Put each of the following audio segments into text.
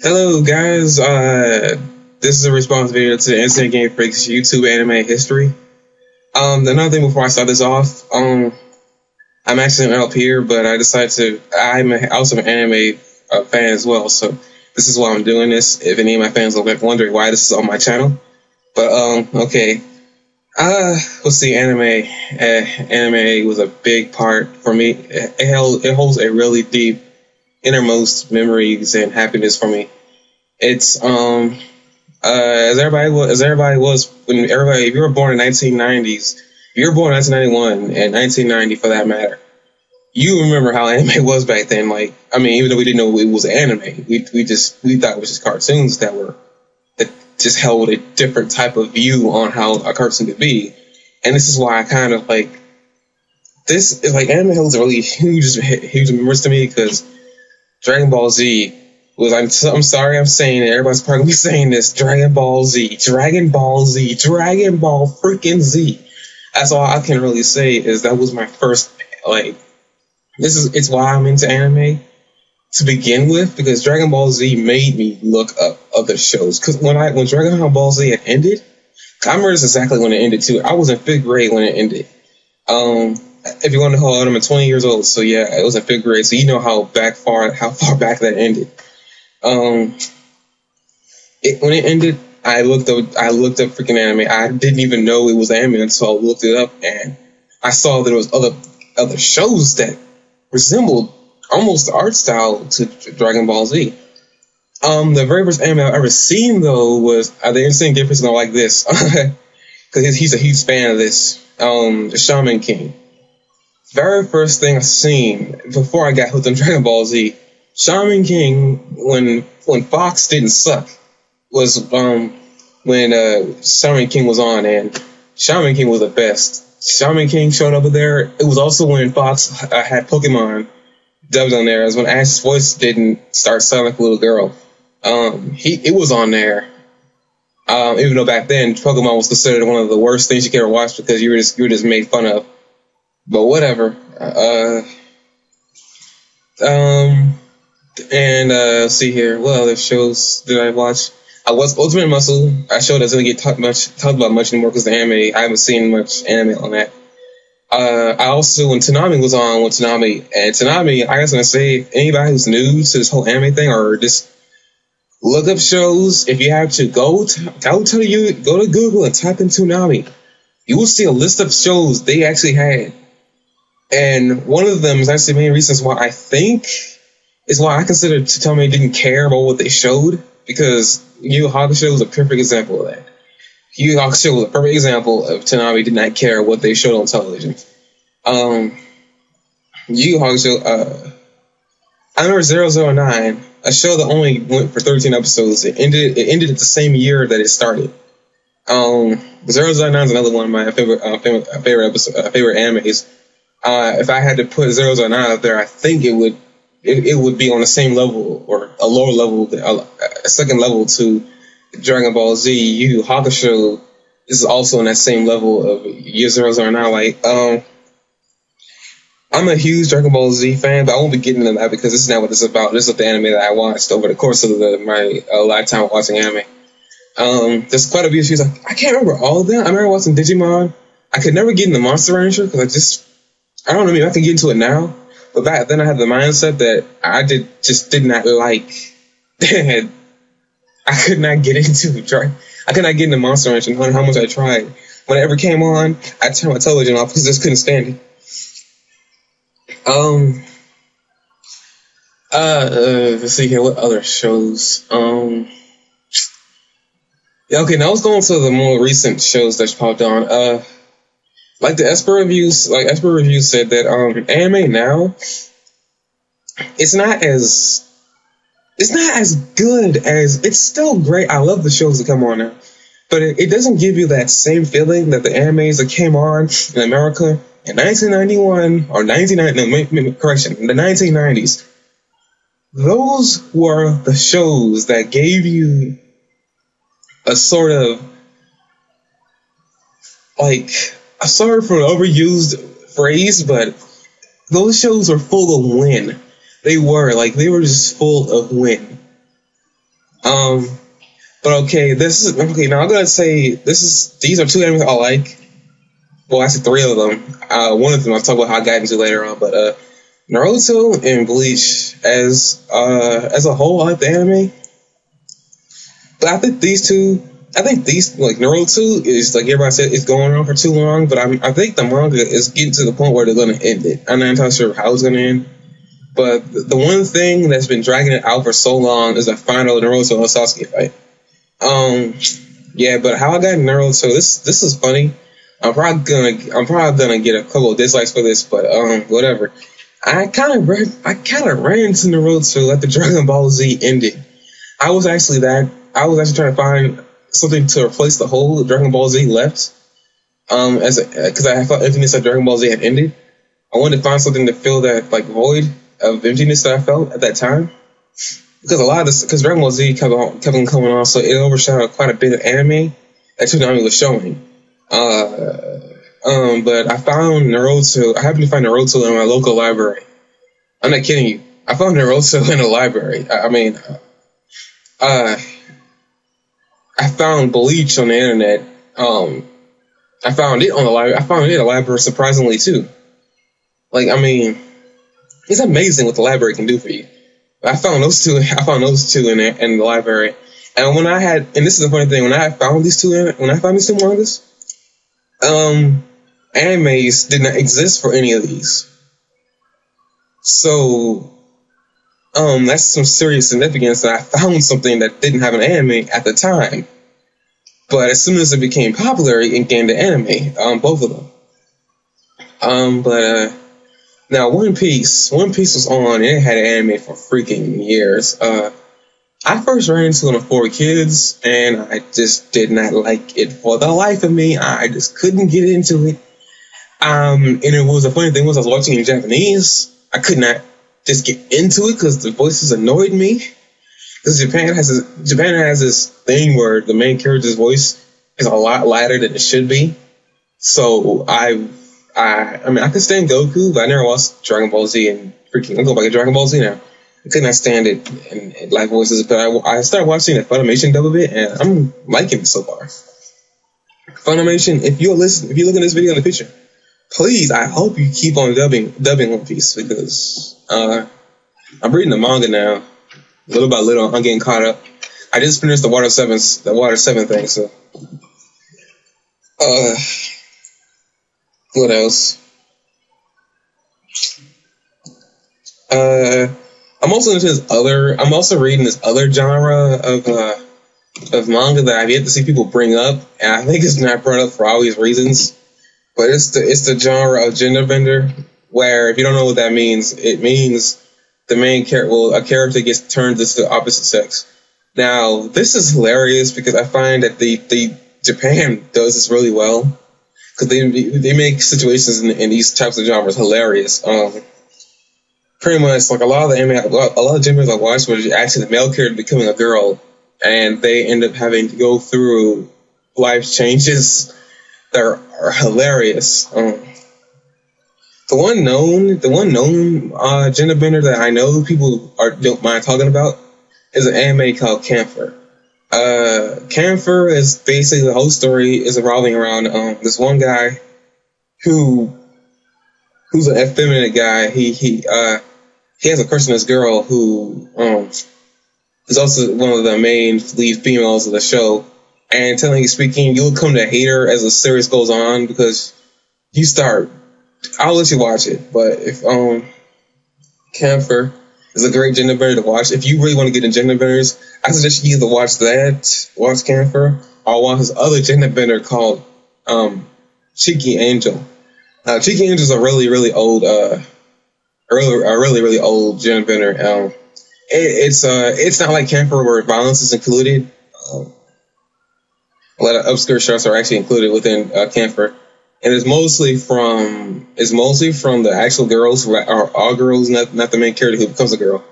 Hello, guys. This is a response video to the Instant Game Freaks YouTube anime history. Another thing before I start this off, I'm actually an LP here, but I decided to. I'm also an anime fan as well, so this is why I'm doing this. If any of my fans are wondering why this is on my channel, but okay. Let's see. Anime was a big part for me. It holds a really deep innermost memories and happiness for me. It's as everybody was when everybody, if you were born in 1990s, if you were born in 1991 and 1990 for that matter, you remember how anime was back then. Like, I mean, even though we didn't know it was anime, we thought it was just cartoons that just held a different type of view on how a cartoon could be. And this is why I kind of like this is like anime holds a really huge memories to me, because Dragon Ball Z was, I'm sorry I'm saying it, everybody's probably be saying this, Dragon Ball Z, Dragon Ball Z, Dragon Ball freaking Z. That's all I can really say, is that was my first, like, it's why I'm into anime to begin with, because Dragon Ball Z made me look up other shows. Because when Dragon Ball Z had ended, I remember this exactly when it ended too. I was in 5th grade when it ended. If you want to know how old I'm, 20 years old. So yeah, it was in 5th grade. So you know how far back that ended. When it ended, I looked up freaking anime. I didn't even know it was anime until I looked it up, and I saw there was other shows that resembled almost the art style to Dragon Ball Z. The very first anime I've ever seen though was the Insane Game Freaks like this, because he's a huge fan of this. The Shaman King. Very first thing I seen before I got hooked on Dragon Ball Z, Shaman King, when Fox didn't suck, was when Shaman King was on, and Shaman King was the best. Shaman King showed up there. It was also when Fox had Pokemon dubbed on there. It was when Ash's voice didn't start sounding like a little girl. It was on there. Even though back then Pokemon was considered one of the worst things you could ever watch, because you were just made fun of. But whatever. Let's see here. What other shows did I watch? I watched Ultimate Muscle. A show that doesn't get talked about much anymore because the anime. I haven't seen much anime on that. I also, when Toonami was on, Toonami, I was gonna say, anybody who's new to this whole anime thing, or just look up shows, if you have to go to Google and type in Toonami, you will see a list of shows they actually had. And one of them is actually the main reasons why I consider Toonami didn't care about what they showed, because Yu Yu Hakusho was a perfect example of that. Yu Yu Hakusho was a perfect example of Toonami did not care what they showed on television. Yu Yu Hakusho, I remember 009, a show that only went for 13 episodes. It ended at the same year that it started. 009 is another one of my favorite animes. If I had to put 009 out there, I think it would be on the same level, or a lower level, a second level to Dragon Ball Z. Yu Yu Hakusho is also on that same level of Year 009. Like, I'm a huge Dragon Ball Z fan, but I won't be getting into that because this is not what this is about. This is the anime that I watched over the course of my lifetime watching anime. There's quite a few shows. I can't remember all of them. I remember watching Digimon. I could never get into Monster Rancher because I don't know, maybe I can get into it now. But back then I had the mindset that I did not like. I could not get into Monster Rancher, no matter how much I tried. When it ever came on, I turned my television off because I just couldn't stand it. Let's see here, what other shows? Yeah, okay, now let's go into the more recent shows that popped on. Like the Esper Reviews said that anime now, it's not as good as, it's still great. I love the shows that come on now, but it doesn't give you that same feeling that the animes that came on in America in 1991 or in the 1990s. Those were the shows that gave you a sort of, like, sorry for an overused phrase, but those shows were full of win. They were just full of win. Um, but okay, this is okay. Now I'm gonna say these are two animes I like. Well, actually three of them. One of them I'll talk about how I got into later on. But Naruto and Bleach as a whole, I like the anime. But I think these like Naruto is like everybody said it's going on for too long. But I think the manga is getting to the point where they're gonna end it. I'm not entirely sure how it's gonna end. But the one thing that's been dragging it out for so long is the final Naruto and Sasuke fight. Yeah, but how I got Naruto, this is funny. I'm probably gonna get a couple of dislikes for this, but whatever. I kind of ran into Naruto at the Dragon Ball Z ended. I was actually trying to find something to replace the whole Dragon Ball Z left. Because I thought emptiness of Dragon Ball Z had ended. I wanted to find something to fill that like void of emptiness that I felt at that time. Because Dragon Ball Z kept on coming on, so it overshadowed quite a bit of anime that Toonami was showing. But I found Naruto. I happened to find Naruto in my local library. I'm not kidding you. I found Naruto in a library. I found Bleach on the internet. I found it on the library. I found it in a library surprisingly too. Like, I mean, it's amazing what the library can do for you. I found those two in the library. And this is the funny thing, when I found these two mangas, animes did not exist for any of these. So, that's some serious significance that I found something that didn't have an anime at the time. But as soon as it became popular, it gained an anime, both of them. Now One Piece was on, and it had an anime for freaking years. I first ran into it on 4Kids, and I just did not like it for the life of me. I just couldn't get into it. And it was a funny thing was I was watching in Japanese. I could not just get into it because the voices annoyed me. Because Japan has this thing where the main character's voice is a lot lighter than it should be. So I mean, I could stand Goku, but I never watched Dragon Ball Z, and freaking, I'll go back to Dragon Ball Z now. I could not stand it and live voices, but I started watching the Funimation dub of it, and I'm liking it so far. Funimation, if you look at this video in the picture, please, I hope you keep on dubbing One Piece, because I'm reading the manga now. Little by little, I'm getting caught up. I just finished the Water 7 thing, so. What else? I'm also reading this other genre of manga that I've yet to see people bring up, and I think it's not brought up for obvious reasons. But it's the genre of gender bender, where if you don't know what that means, it means the main character, a character gets turned into the opposite sex. Now, this is hilarious because I find that the Japan does this really well, because they make situations in these types of genres hilarious. Pretty much like a lot of genres I watch where actually the male character becoming a girl, and they end up having to go through life changes that are hilarious. The one known gender bender that I know people don't mind talking about is an anime called Camphor. Camphor is basically, the whole story is revolving around this one guy who's an effeminate guy. He has a crush on this girl who is also one of the main lead females of the show. And technically speaking, you'll come to hate her as the series goes on, because I'll let you watch it, but if Camphor is a great gender bender to watch. If you really want to get into gender benders, I suggest you either watch Camphor, or watch this other gender bender called Cheeky Angel. Cheeky Angel is a really old really old gender bender. It's not like Camphor where violence is included. A lot of obscure shots are actually included within Camphor. And it's mostly from the actual girls who are all girls, not the main character who becomes a girl.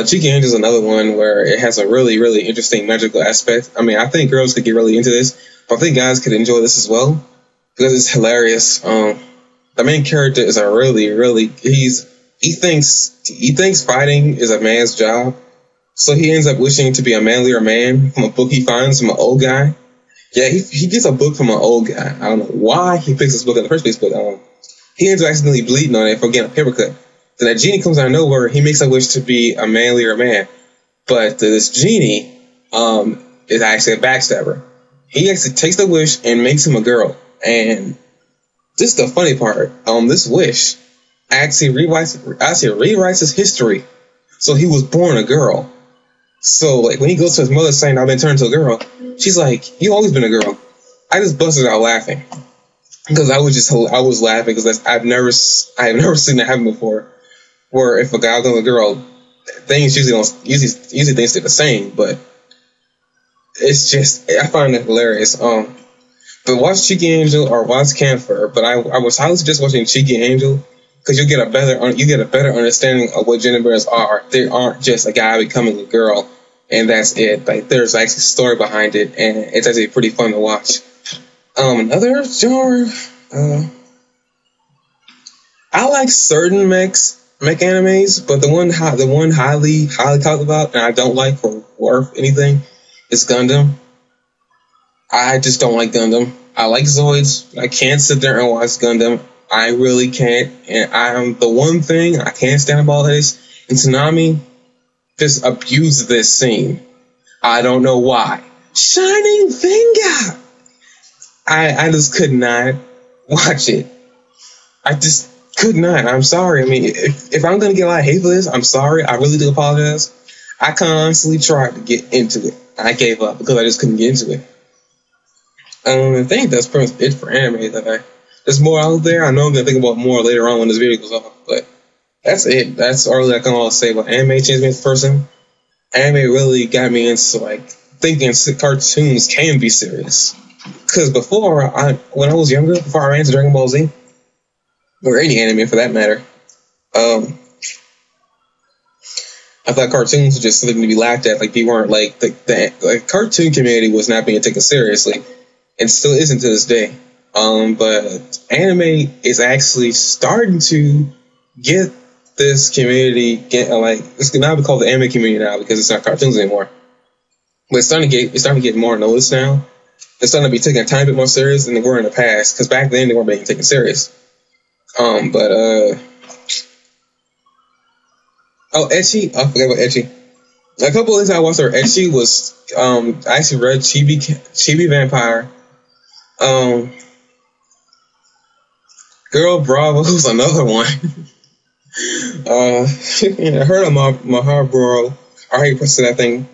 Cheeky Angel is another one where it has a really interesting magical aspect. I mean, I think girls could get really into this, but I think guys could enjoy this as well because it's hilarious. The main character is he thinks fighting is a man's job, So he ends up wishing to be a manlier man from a book he finds from an old guy. Yeah, he gets a book from an old guy. I don't know why he picks this book in the first place, but he ends up accidentally bleeding on it for getting a paper cut. Then that genie comes out of nowhere. He makes a wish to be a manlier man, but this genie is actually a backstabber. He actually takes the wish and makes him a girl. And this is the funny part. This wish actually rewrites his history. So he was born a girl. So like when he goes to his mother saying, "I've been turned to a girl," she's like, "You've always been a girl." I just busted out laughing because I was laughing because I have never seen that happen before. Where if a guy becomes a girl, things usually things stay the same, but it's just I find it hilarious. But watch Cheeky Angel or watch Camphor. But I was highly suggest watching Cheeky Angel because you get a better understanding of what gender bears are. They aren't just a guy becoming a girl and that's it. Like there's actually a story behind it, and it's actually pretty fun to watch. Another genre, I like certain mech animes, but the one highly talked about and I don't like for worth anything is Gundam. I just don't like Gundam. I like Zoids. I can't sit there and watch Gundam. I really can't. And the one thing I can't stand about this, and Tsunami just abused this scene. I don't know why. Shining Finger! I just could not watch it. I just could not. I'm sorry. I mean, if I'm going to get a lot of hate for this, I'm sorry. I really do apologize. I constantly tried to get into it. I gave up because I just couldn't get into it. I think that's pretty much it for anime. There's more out there. I know I'm going to think about more later on when this video goes off, but that's it. That's all I can all say about anime. Changed me as a person. Anime really got me into thinking cartoons can be serious. Because before, when I was younger, before I ran into Dragon Ball Z, or any anime for that matter, I thought cartoons were just something to be laughed at. Like, people weren't the cartoon community was not being taken seriously, and still isn't to this day. But anime is actually starting to get this community it's now be called the anime community now because it's not cartoons anymore. But it's starting to get more noticed now. It's starting to be taken a tiny bit more serious than they were in the past, because back then they weren't being taken serious. Ecchi. I forgot about Ecchi. A couple of things I watched for Ecchi was I actually read Chibi Vampire. Girl Bravo was another one. I heard of Mahabro. I hate pressing that thing.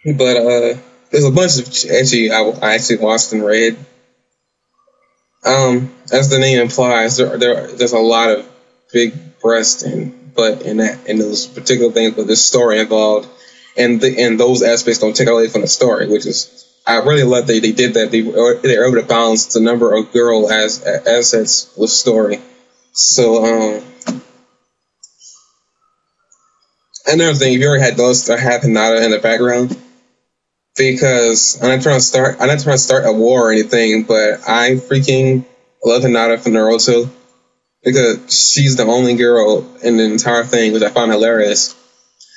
But there's a bunch of Ecchi I actually watched and read. As the name implies, there's a lot of big breasts and butt in those particular things, but there's story involved, and those aspects don't take away from the story, which is I really love that they did that. They were able to balance the number of girl assets with story. So another thing, if you already had those that have Hinata in the background. Because I'm not trying to start a war or anything, but I freaking love Hinata from Naruto because she's the only girl in the entire thing, which I find hilarious.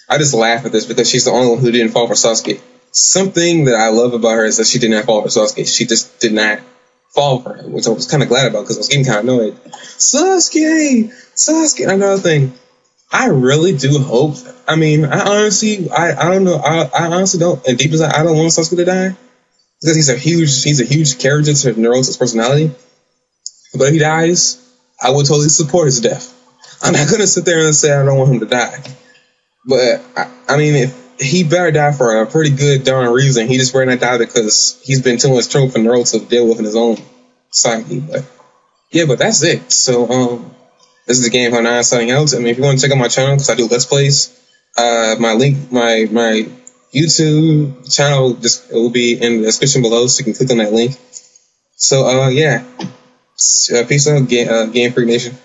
I just laugh at this because she's the only one who didn't fall for Sasuke. Something that I love about her is that she did not fall for Sasuke. She just did not fall for him, which I was kind of glad about because I was getting kind of annoyed. Sasuke! Another thing. I really do hope. I mean, I honestly don't. And deep inside, I don't want Sasuke to die because he's a huge character to Naruto's personality. But if he dies, I would totally support his death. I'm not gonna sit there and say I don't want him to die. But I mean, if he better die for a pretty good darn reason. He just better not die because he's been too much trouble for Naruto to deal with in his own psyche. But yeah, but that's it. So this is the Game 9 signing out. I mean, if you want to check out my channel, because I do Let's Plays, my YouTube channel it will be in the description below, so you can click on that link. So, yeah. Peace out, Game Freak Nation.